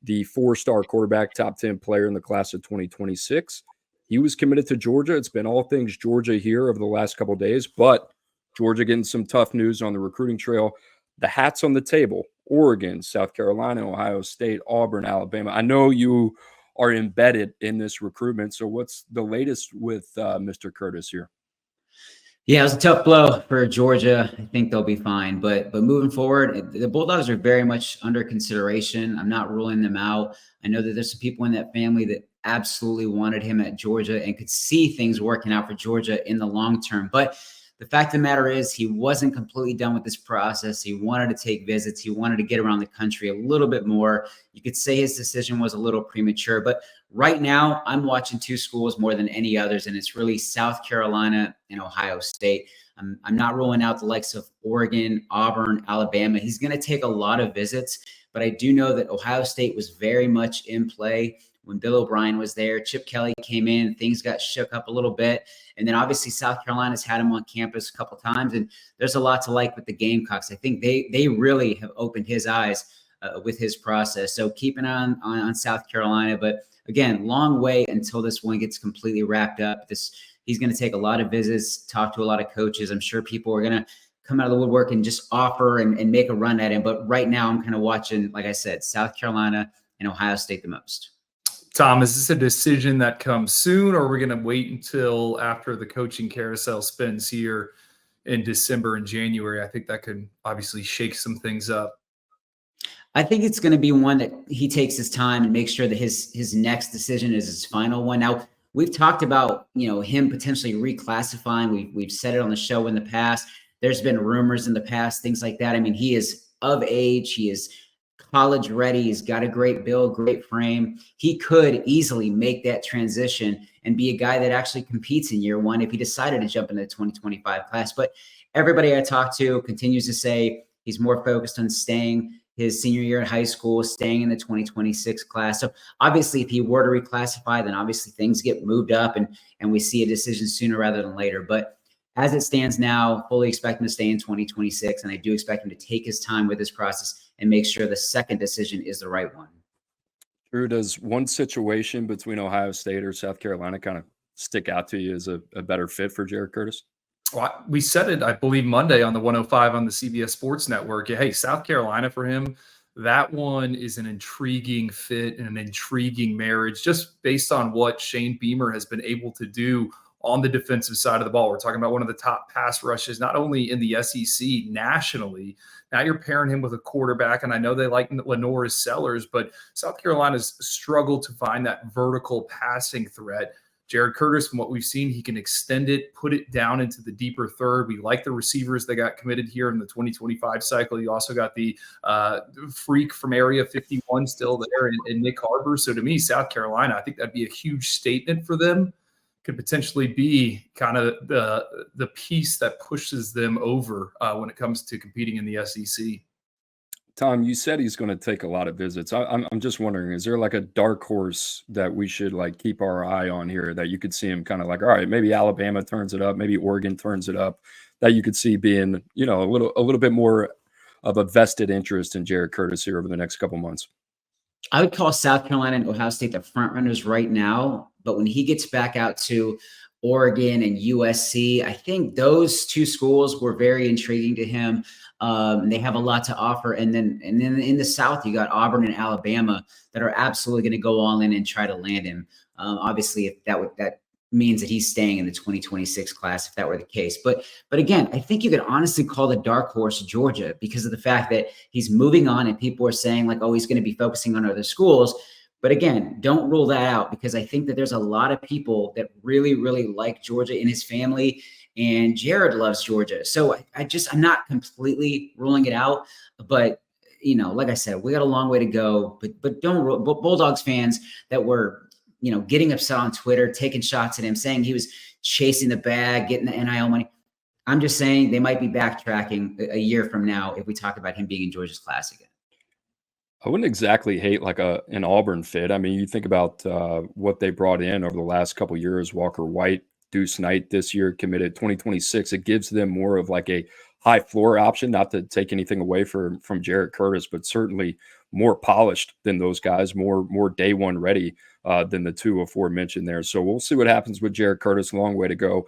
the 4-star quarterback, top 10 player in the class of 2026. He was committed to Georgia. It's been all things Georgia here over the last couple of days, but Georgia getting some tough news on the recruiting trail. The hats on the table: Oregon, South Carolina, Ohio State, Auburn, Alabama. I know you are embedded in this recruitment. So what's the latest with Mr. Curtis here? Yeah, it was a tough blow for Georgia. I think they'll be fine. But moving forward, the Bulldogs are very much under consideration. I'm not ruling them out. I know that there's some people in that family that absolutely wanted him at Georgia and could see things working out for Georgia in the long term. But the fact of the matter is he wasn't completely done with this process. He wanted to take visits. He wanted to get around the country a little bit more. You could say his decision was a little premature, but right now I'm watching two schools more than any others, and it's really South Carolina and Ohio State. I'm not ruling out the likes of Oregon, Auburn, Alabama. He's going to take a lot of visits, but I do know that Ohio State was very much in play when Bill O'Brien was there. Chip Kelly came in, things got shook up a little bit. And then obviously South Carolina's had him on campus a couple times, and there's a lot to like with the Gamecocks. I think they really have opened his eyes with his process. So keep an eye on South Carolina. But again, long way until this one gets completely wrapped up. He's going to take a lot of visits, talk to a lot of coaches. I'm sure people are going to come out of the woodwork and just offer and make a run at him. But right now I'm kind of watching, like I said, South Carolina and Ohio State the most. Tom, is this a decision that comes soon, or are we going to wait until after the coaching carousel spins here in December and January? I think that could obviously shake some things up. I think it's going to be one that he takes his time and makes sure that his next decision is his final one. Now, we've talked about, him potentially reclassifying. We've said it on the show in the past. There's been rumors in the past, things like that. I mean, he is of age. He is college ready. He's got a great build, great frame. He could easily make that transition and be a guy that actually competes in year one if he decided to jump into the 2025 class. But everybody I talk to continues to say he's more focused on staying his senior year in high school, staying in the 2026 class. So obviously if he were to reclassify, then obviously things get moved up and we see a decision sooner rather than later. But as it stands now, fully expect him to stay in 2026. And I do expect him to take his time with this process and make sure the second decision is the right one. Drew, does one situation between Ohio State or South Carolina kind of stick out to you as a better fit for Jared Curtis? Well, we said it, I believe, Monday on the 105 on the CBS Sports Network. Hey, South Carolina for him, that one is an intriguing fit and an intriguing marriage just based on what Shane Beamer has been able to do on the defensive side of the ball. We're talking about one of the top pass rushes, not only in the SEC, nationally. Now you're pairing him with a quarterback, and I know they like Lenore as sellers, but South Carolina's struggled to find that vertical passing threat. Jared Curtis, from what we've seen, he can extend it, put it down into the deeper third. We like the receivers that got committed here in the 2025 cycle. You also got the freak from Area 51 still there in Nick Harbor. So to me, South Carolina, I think that'd be a huge statement for them. Could potentially be kind of the piece that pushes them over when it comes to competing in the SEC. Tom, you said he's going to take a lot of visits. I'm just wondering, is there like a dark horse that we should like keep our eye on here that you could see him kind of like, all right, maybe Alabama turns it up, maybe Oregon turns it up, that you could see being, a little bit more of a vested interest in Jared Curtis here over the next couple months? I would call South Carolina and Ohio State the front runners right now, but when he gets back out to Oregon and USC, I think those two schools were very intriguing to him. They have a lot to offer. And then in the South, you got Auburn and Alabama that are absolutely going to go all in and try to land him. Obviously, if that means that he's staying in the 2026 class, if that were the case. But again, I think you could honestly call the dark horse Georgia because of the fact that he's moving on and people are saying like, oh, he's going to be focusing on other schools. But again, don't rule that out because I think that there's a lot of people that really, really like Georgia in his family, and Jared loves Georgia. So I'm not completely ruling it out, but like I said, we got a long way to go, but don't rule. Bulldogs fans that were, getting upset on Twitter, taking shots at him, saying he was chasing the bag, getting the NIL money. I'm just saying they might be backtracking a year from now if we talk about him being in Georgia's class again. I wouldn't exactly hate like an Auburn fit. I mean, you think about what they brought in over the last couple of years, Walker White, Deuce Knight this year committed 2026. It gives them more of like a high floor option, not to take anything away from Jared Curtis, but certainly more polished than those guys, more day one ready than the two aforementioned there. So we'll see what happens with Jared Curtis. Long way to go.